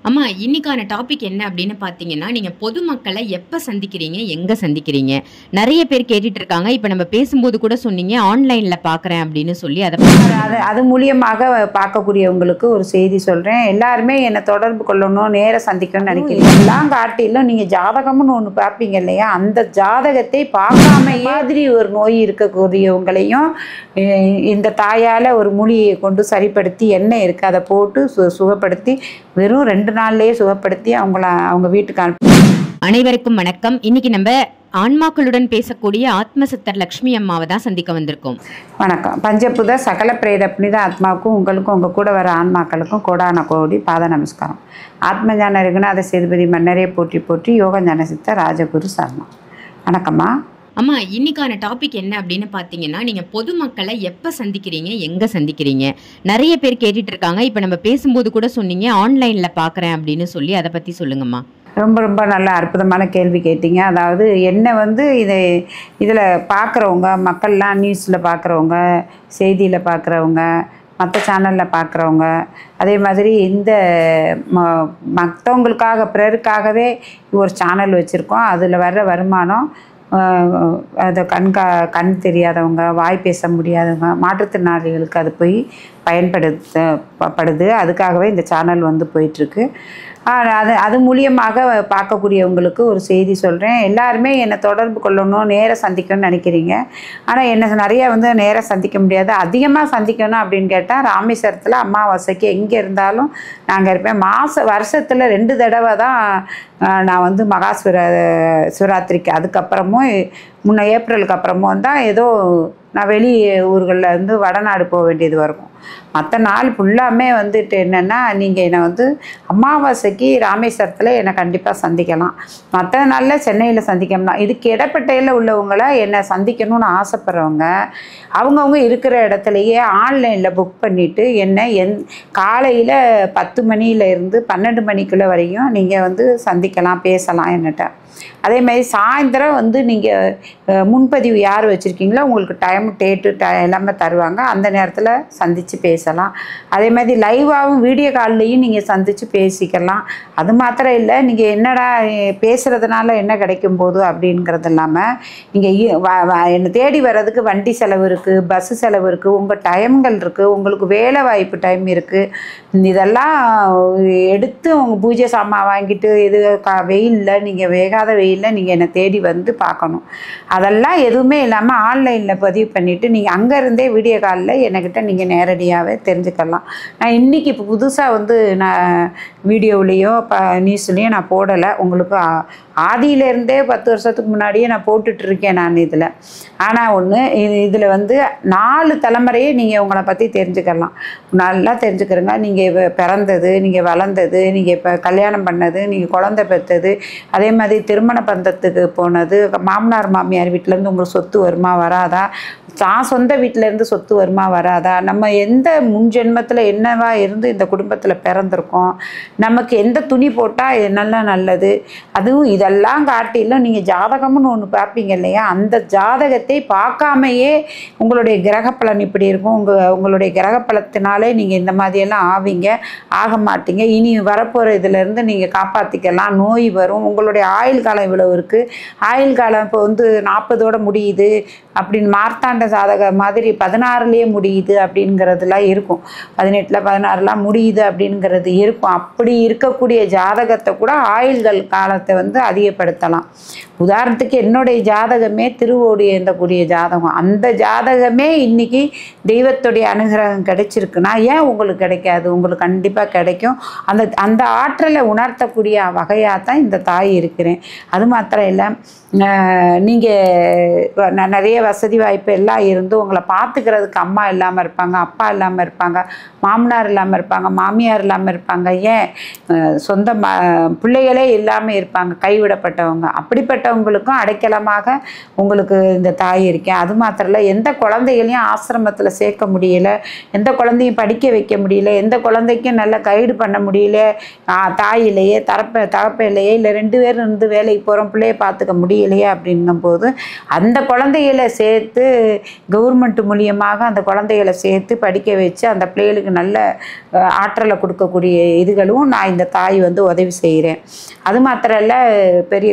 ஆமா, இன்னைக்கான டாபிக் என்ன அப்படின்னு பார்த்தீங்கன்னா, நீங்க பொதுமக்கள எப்ப சந்திக்கிறீங்க? எங்க சந்திக்கிறீங்க? நெறைய பேர் கேட்டுட்டு இருக்காங்க. இப்ப நம்ம பேசும்போது கூட சொன்னீங்க, ஆன்லைன்ல பார்க்குறேன் அப்படின்னு சொல்லி அத பத்தி அது அது அது மூலியமாக பார்க்கக்கூடியவங்களுக்கு ஒரு செய்தி சொல்கிறேன். எல்லாருமே என்னை தொடர்பு கொள்ளணும், நேர சந்திக்கணும்னு நினைக்கிறீங்க. எல்லாம் காட்டிலும் நீங்கள் ஜாதகம்னு ஒன்று பார்ப்பீங்க இல்லையா? அந்த ஜாதகத்தை பார்க்காம மாதிரி ஒரு நோய் இருக்கக்கூடியவங்களையும் இந்த தாயால் ஒரு மூலிகையை கொண்டு சரிப்படுத்தி எண்ணெய் இருக்குது அதை போட்டு சுகப்படுத்தி வெறும் 2 நாள்லேயே சுகப்படுத்தி அவங்க வீட்டுக்கு அனைவருக்கும் வணக்கம். இன்னைக்கு நம்ம ஆன்மாக்களுடன் பேசக்கூடிய ஆத்மசித்தர் லக்ஷ்மி அம்மாவை தான் சந்திக்க வந்திருக்கோம். வணக்கம். பஞ்சபுத சகல பிரேத புனித ஆத்மாவுக்கும் உங்களுக்கும் உங்கள் கூட வர ஆன்மாக்களுக்கும் கோடான கோடி பாத நமஸ்காரம். ஆத்மஞான ரகுநாத சேதுபதி மன்னரே போற்றி போற்றி யோக ஞான சித்த ராஜகுரு சர்மா. வணக்கம்மா. அம்மா, இன்னைக்கான டாபிக் என்ன அப்படின்னு பார்த்தீங்கன்னா, நீங்க பொதுமக்களை எப்ப சந்திக்கிறீங்க? எங்க சந்திக்கிறீங்க? நெறைய பேர் கேட்டுட்டு இருக்காங்க. இப்ப நம்ம பேசும்போது கூட சொன்னீங்க, ஆன்லைன்ல பார்க்குறேன் அப்படின்னு சொல்லி அத பத்தி சொல்லுங்கம்மா. ரொம்ப ரொம்ப நல்ல அற்புதமான கேள்வி கேட்டீங்க. அதாவது என்ன இதில் பார்க்குறவங்க மக்கள்லாம் நியூஸில் பார்க்குறவங்க, செய்தியில் பார்க்குறவங்க, மற்ற சேனலில் பார்க்குறவங்க, அதே மாதிரி இந்த மற்றவங்களுக்காக பிறருக்காகவே ஒரு சேனல் வச்சுருக்கோம். அதில் வர்ற வருமானம் அதை கண் தெரியாதவங்க, வாய் பேச முடியாதவங்க, மாற்றுத்திறனாளிகளுக்கு அது போய் பயன்படுது. அதுக்காகவே இந்த சேனல் போயிட்டுருக்கு. அது மூலியமாக பார்க்கக்கூடியவங்களுக்கு ஒரு செய்தி சொல்கிறேன். எல்லாருமே என்னை தொடர்பு கொள்ளணும், நேர சந்திக்கணும்னு நினைக்கிறீங்க. ஆனால் என்னை நிறைய நேராக சந்திக்க முடியாது. அதிகமாக சந்திக்கணும் அப்படின்னு கேட்டால் ராமேஸ்வரத்தில் அமாவாசைக்கு எங்கே இருந்தாலும் நாங்கள் இருப்பேன். வருஷத்தில் 2 தடவை தான் நான் மகா சிவராத்திரிக்கு அதுக்கப்புறமும் முன்ன ஏப்ரலுக்கு அப்புறமும் தான் ஏதோ நான் வெளி ஊர்களில் வடநாடு போக வேண்டியது வரும். மற்ற நாள் ஃபுல்லாமே என்னென்னா நீங்கள் என்னை அமாவாசைக்கு ராமேஸ்வரத்தில் என்னை கண்டிப்பாக சந்திக்கலாம். மற்ற நாளில் சென்னையில் சந்திக்கலாம். இதுக்கு இடப்பட்டையில் உள்ளவங்கள என்னை சந்திக்கணும்னு ஆசைப்படுறவங்க அவங்கவுங்க இருக்கிற இடத்துலையே ஆன்லைனில் புக் பண்ணிவிட்டு என்னை காலையில் 10 மணியிலேருந்து 12 மணிக்குள்ளே வரையும் நீங்கள் சந்திக்கலாம், பேசலாம் என்னட்ட. அதேமாதிரி சாயந்தரம் நீங்கள் முன்பதிவு யார் வச்சுருக்கீங்களோ உங்களுக்கு டேட்டு எல்லாமே தருவாங்க. அந்த நேரத்தில் சந்தித்து பேசலாம். அதே மாதிரி லைவாகவும் வீடியோ கால்லையும் நீங்கள் சந்தித்து பேசிக்கலாம். அது மாத்திரம் இல்லை, நீங்கள் என்னடா பேசுகிறதுனால என்ன கிடைக்கும் போது அப்படிங்கிறது இல்லாமல் நீங்கள் என்னை தேடி வர்றதுக்கு வண்டி செலவு இருக்குது, பஸ்ஸு செலவு இருக்குது, உங்கள் டைம்கள் இருக்குது, உங்களுக்கு வேலை வாய்ப்பு டைம் இருக்குது. இதெல்லாம் எடுத்து உங்கள் பூஜை சாமான் வாங்கிட்டு வெயிலில் நீங்கள் வேகாத வெயிலில் நீங்கள் என்னை தேடி பார்க்கணும். அதெல்லாம் எதுவுமே இல்லாமல் ஆன்லைனில் பதிவு பண்ணிவிட்டு நீங்கள் அங்கேருந்தே வீடியோ காலில் என்கிட்ட நீங்கள் நேரடியாகவே தெரிஞ்சுக்கலாம். நான் இன்றைக்கி இப்போ புதுசாக நான் வீடியோவிலையோ நியூஸ்லேயும் நான் போடலை. உங்களுக்கு ஆதியிலேருந்தே 10 வருஷத்துக்கு முன்னாடியே நான் போட்டுட்ருக்கேன் நான் இதில். ஆனால் இதில் 4 தலைமுறையே நீங்கள் உங்களை பற்றி தெரிஞ்சுக்கலாம். நல்லா தெரிஞ்சுக்கிறங்க. நீங்கள் பிறந்தது, நீங்கள் வளர்ந்தது, நீங்கள் இப்போ கல்யாணம் பண்ணது, நீங்கள் குழந்தை பெற்றது, அதே மாதிரி திருமண பந்தத்துக்கு போனது, மாமனார் மாமியார் வீட்டிலேருந்து உங்களுக்கு சொத்து வருமா வராதா, தான் சொந்த வீட்டிலேருந்து சொத்து வருமா வராதா, நம்ம எந்த முன்ஜென்மத்தில் என்னவா இருந்து இந்த குடும்பத்தில் பிறந்திருக்கோம், நமக்கு எந்த துணி போட்டால் நல்லது, அதுவும் இதெல்லாம் காட்டிலும் நீங்கள் ஜாதகம்னு ஒன்று பார்ப்பீங்க இல்லையா? அந்த ஜாதகத்தை பார்க்காமையே உங்களுடைய கிரகப்பலன் இப்படி இருக்கும், உங்களுடைய கிரகப்பலத்தினாலே நீங்கள் இந்த மாதிரியெல்லாம் ஆக மாட்டீங்க, இனி வரப்போகிற இதிலேருந்து நீங்கள் காப்பாற்றிக்கலாம், நோய் வரும், உங்களுடைய ஆயுள் காலம் இவ்வளவு இருக்குது, ஆயுள் காலம் இப்போ 40ஓட முடியுது அப்படின்னு மார்த்தாண்ட ஜாதகம் மாதிரி 16லேயே முடியுது அப்படிங்கிறதுலாம் இருக்கும், 18ல் 16லாம் முடியுது அப்படிங்கிறது இருக்கும். அப்படி இருக்கக்கூடிய ஜாதகத்தை கூட ஆயுள்கள் காலத்தை அதிகப்படுத்தலாம். உதாரணத்துக்கு என்னுடைய ஜாதகமே திருவோடி ஏந்தக்கூடிய ஜாதகம். அந்த ஜாதகமே இன்றைக்கி தெய்வத்துடைய அனுகிரகம் கிடைச்சிருக்குன்னா ஏன் உங்களுக்கு கிடைக்காது? உங்களுக்கு கண்டிப்பாக கிடைக்கும். அந்த ஆற்றலை உணர்த்தக்கூடிய வகையாக தான் இந்த தாய் இருக்கிறேன். அது மாத்திரம் இல்லை, நீங்கள் நிறைய வசதி வாய்ப்பு எல்லாம் இருந்து உங்களை பார்த்துக்கிறதுக்கு அம்மா இல்லாமல் இருப்பாங்க, அப்பா இல்லாமல் இருப்பாங்க, மாமனார் இல்லாமல் இருப்பாங்க, மாமியார் இல்லாமல் இருப்பாங்க, ஏன் சொந்த பிள்ளைகளே இல்லாமல் இருப்பாங்க, கை கைவிடப்பட்டவங்க, அப்படிப்பட்டவங்களுக்கும் அடைக்கலமாக உங்களுக்கு இந்த தாய் இருக்கேன். அது மாத்திரம் இல்லை, எந்த குழந்தைகளையும் ஆசிரமத்தில் சேர்க்க முடியல, எந்த குழந்தையும் படிக்க வைக்க முடியல, எந்த குழந்தைக்கும் நல்லா கைடு பண்ண முடியல, தாய் இல்லையே, தகப்ப இல்லையே, இல்லை 2 பேரும் இருந்து வேலைக்கு போகிறோம், பிள்ளைய பார்த்துக்க முடியலையே அப்படிங்கும்போது அந்த குழந்தைகளை சேர்த்து கவர்மெண்ட் மூலியமாக அந்த குழந்தைகளை சேர்த்து படிக்க வச்சு அந்த பிள்ளைகளுக்கு நல்ல ஆற்றலை கொடுக்கக்கூடிய இதுகளும் நான் இந்த தாய் வந்து உதவி செய்கிறேன். அது மாத்திரம் இல்லை, பெரிய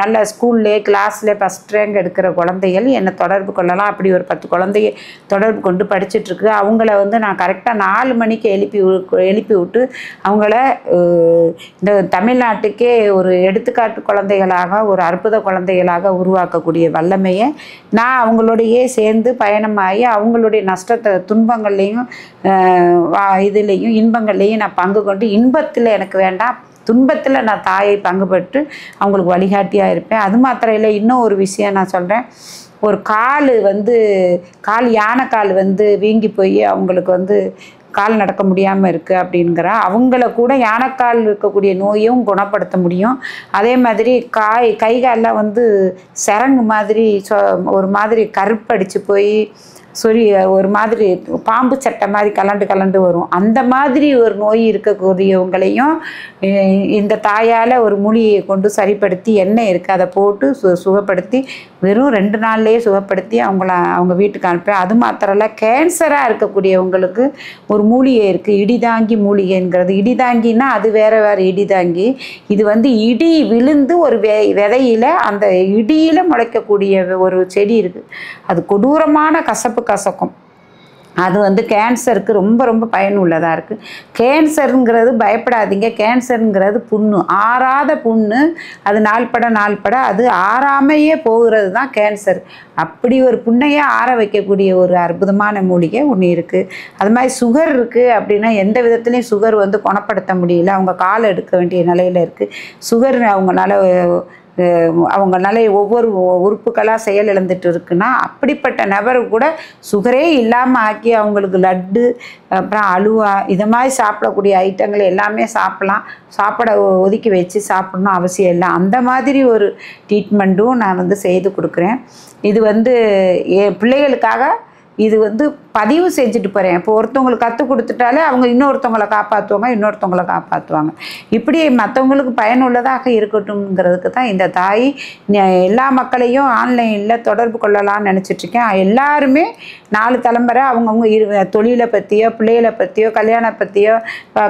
நல்ல ஸ்கூல்லே கிளாஸ்ல ஃபஸ்ட் ரேங்க் எடுக்கிற குழந்தைகள் என்னை தொடர்பு கொள்ளலாம். அப்படி ஒரு 10 குழந்தைய தொடர்பு கொண்டு படிச்சுட்ருக்கு. அவங்கள வந்து நான் கரெக்டாக 4 மணிக்கு எழுப்பி விட்டு அவங்கள இந்த தமிழ்நாட்டுக்கே ஒரு எடுத்துக்காட்டு குழந்தைகளாக, ஒரு அற்புத குழந்தைகளாக உருவாக்கக்கூடிய வல்லமையை நான் அவங்களோடையே சேர்ந்து பயணமாகி அவங்களுடைய நஷ்டத்தை துன்பங்கள்லேயும் இதுலேயும் இன்பங்கள்லேயும் நான் பங்கு கொண்டு, இன்பத்தில் எனக்கு வேண்டாம், துன்பத்தில் நான் தாயை பங்கு பெற்று அவங்களுக்கு வழிகாட்டியாக இருப்பேன். அது மாத்திரம் இல்லை, இன்னும் ஒரு விஷயம் நான் சொல்கிறேன். ஒரு யானை கால் வந்து வீங்கி போய் அவங்களுக்கு வந்து கால் நடக்க முடியாமல் இருக்குது அப்படிங்கிற அவங்கள கூட யானைக்கால் இருக்கக்கூடிய நோயும் குணப்படுத்த முடியும். அதே மாதிரி கை காலெலாம் வந்து சிரங்கு மாதிரி ஒரு மாதிரி கருப்படிச்சு போய் ஒரு மாதிரி பாம்பு சட்டை மாதிரி கலண்டு வரும். அந்த மாதிரி ஒரு நோய் இருக்கக்கூடியவங்களையும் இந்த தாயால் ஒரு மூலிகையை கொண்டு சரிப்படுத்தி, எண்ணெய் இருக்குது அதை போட்டு சுகப்படுத்தி வெறும் 2 நாள்லேயே சுகப்படுத்தி அவங்க வீட்டுக்கு அனுப்பேன். அது மாத்திரம் இல்லை, கேன்சராக இருக்கக்கூடியவங்களுக்கு ஒரு மூலிகை இருக்குது, இடிதாங்கி மூலிகைங்கிறது. இடிதாங்கின்னா அது வேறு இடிதாங்கி. இது வந்து இடி விழுந்து ஒரு விதையில் அந்த இடியில் முளைக்கக்கூடிய ஒரு செடி இருக்குது. அது கொடூரமான கசக்கும். அது வந்து கேன்சருக்கு ரொம்ப ரொம்ப பயனுள்ளதாக இருக்குது. கேன்சருங்கிறது பயப்படாதீங்க, கேன்சருங்கிறது புண்ணு, ஆறாத புண்ணு. அது நாள்பட அது ஆறாமையே போகிறது தான் கேன்சர். அப்படி ஒரு புண்ணையே ஆற வைக்கக்கூடிய ஒரு அற்புதமான மூலிகை ஒன்று இருக்குது. அது மாதிரி சுகர் இருக்குது அப்படின்னா எந்த விதத்துலையும் சுகர் வந்து குணப்படுத்த முடியல, அவங்க காலை எடுக்க வேண்டிய நிலையில் இருக்குது. சுகர் அவங்களால ஒவ்வொரு உறுப்புகளாக செயல் இழந்துட்டு இருக்குன்னா அப்படிப்பட்ட நபர் கூட சுகரே இல்லாமல் ஆக்கி அவங்களுக்கு லட்டு, அப்புறம் அலுவா, இது மாதிரி சாப்பிடக்கூடிய ஐட்டங்கள் எல்லாமே சாப்பிட ஒதுக்கி வச்சு சாப்பிடணும் அவசியம் இல்லை. அந்த மாதிரி ஒரு ட்ரீட்மெண்ட்டும் நான் வந்து செய்து கொடுக்குறேன். இது வந்து என் பிள்ளைகளுக்காக இது வந்து பதிவு செஞ்சுட்டு போகிறேன். இப்போ ஒருத்தவங்களுக்கு கற்றுக் கொடுத்துட்டாலே அவங்க இன்னொருத்தவங்களை காப்பாற்றுவாங்க. இப்படி மற்றவங்களுக்கு பயனுள்ளதாக இருக்கட்டும்ங்கிறதுக்கு தான் இந்த தாய் எல்லா மக்களையும் ஆன்லைனில் தொடர்பு கொள்ளலாம்னு நினச்சிட்ருக்கேன். எல்லாருமே 4 தலைமுறை அவங்கவுங்க தொழிலை பற்றியோ, பிள்ளைகளை பற்றியோ,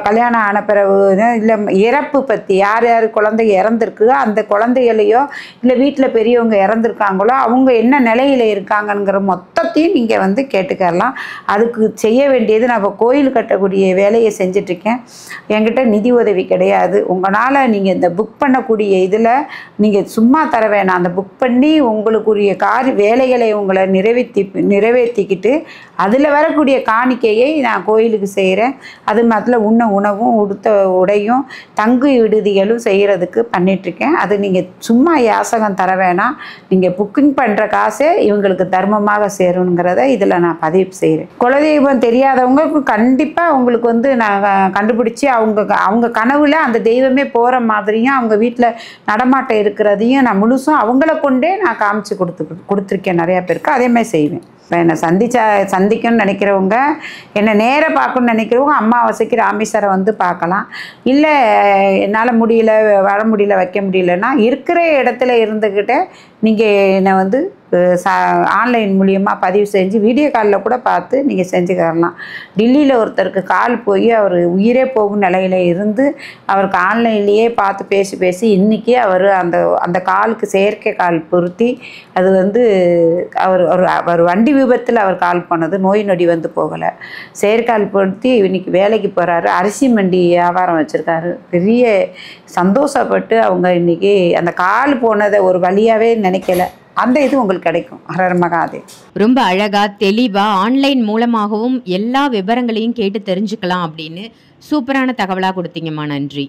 கல்யாணம் ஆன பிறகு இல்லை இறப்பு பற்றி, யார் குழந்தை இறந்துருக்கு, அந்த குழந்தைகளையோ இல்லை வீட்டில் பெரியவங்க இறந்துருக்காங்களோ அவங்க என்ன நிலையில் இருக்காங்கங்கிற மொத்தத்தையும் நீங்கள் வந்து கேட்டுக்கலாம். அதுக்கு செய்ய வேண்டியது, நான் இப்போ கோயில் கட்டக்கூடிய வேலையை செஞ்சிட்ருக்கேன். என்கிட்ட நிதி உதவி கிடையாது. உங்களால் நீங்கள் இந்த புக் பண்ணக்கூடிய இதில் நீங்கள் சும்மா தர வேணாம். அந்த புக் பண்ணி உங்களுக்குரிய வேலைகளை உங்களை நிறைவேற்றிக்கிட்டு அதில் வரக்கூடிய காணிக்கையை நான் கோயிலுக்கு செய்கிறேன். அது மாதிரி உணவும் உடுத்த உடையும் தங்கு விடுதிகளும் செய்கிறதுக்கு பண்ணிகிட்ருக்கேன். அது நீங்கள் சும்மா யாசகம் தர வேணாம். நீங்கள் புக்கிங் பண்ணுற காசே இவங்களுக்கு தர்மமாக சேருங்கிறத இதில் நான் பதிவு செய்கிறேன். குலதெய்வம் தெரியாதவங்களுக்கு கண்டிப்பாக உங்களுக்கு வந்து நான் கண்டுபிடிச்சி அவங்க கனவுல அந்த தெய்வமே போகிற மாதிரியும் அவங்க வீட்டில் நடமாட்டம் இருக்கிறதையும் நான் முழுசும் அவங்கள கொண்டே நான் காமிச்சு கொடுத்துருக்கேன் நிறையா பேருக்கு. அதே மாதிரி செய்வேன். இப்போ என்னை சந்திக்கணும்னு நினைக்கிறவங்க, என்னை நேராக பார்க்கணுன்னு நினைக்கிறவங்க அமாவாசைக்கு ராமேஸ்வரம் வந்து பார்க்கலாம். இல்லை என்னால் வர முடியல, வைக்க முடியலன்னா இருக்கிற இடத்துல இருந்துக்கிட்டே நீங்கள் என்னை வந்து ஆன்லைன் மூலியமாக பதிவு செஞ்சு வீடியோ காலில் கூட பார்த்து நீங்கள் செஞ்சுக்கலாம். டெல்லியில் ஒருத்தருக்கு கால் போய் அவர் உயிரே போகும் நிலையில் இருந்து அவருக்கு ஆன்லைன்லேயே பார்த்து பேசி இன்றைக்கி அவர் அந்த காலுக்கு செயற்கை கால் பொருத்தி, அது வந்து அவர் வண்டி விபத்தில் அவர் கால் பண்ணது, நோய் நொடி வந்து போகலை, செயற்கால் பொருத்தி இன்றைக்கி வேலைக்கு போகிறாரு. அரிசி மண்டி வியாபாரம் வச்சுருக்காரு. பெரிய சந்தோஷப்பட்டு அவங்க இன்றைக்கி அந்த கால் போனதை ஒரு வழியாகவே நினைக்கல. அந்த இது உங்களுக்கு கிடைக்கும். ஹரஹர மகாதேவ். ரொம்ப அழகா தெளிவா ஆன்லைன் மூலமாகவும் எல்லா விவரங்களையும் கேட்டு தெரிஞ்சுக்கலாம் அப்படின்னு சூப்பரான தகவலா கொடுத்தீங்கம்மா. நன்றி.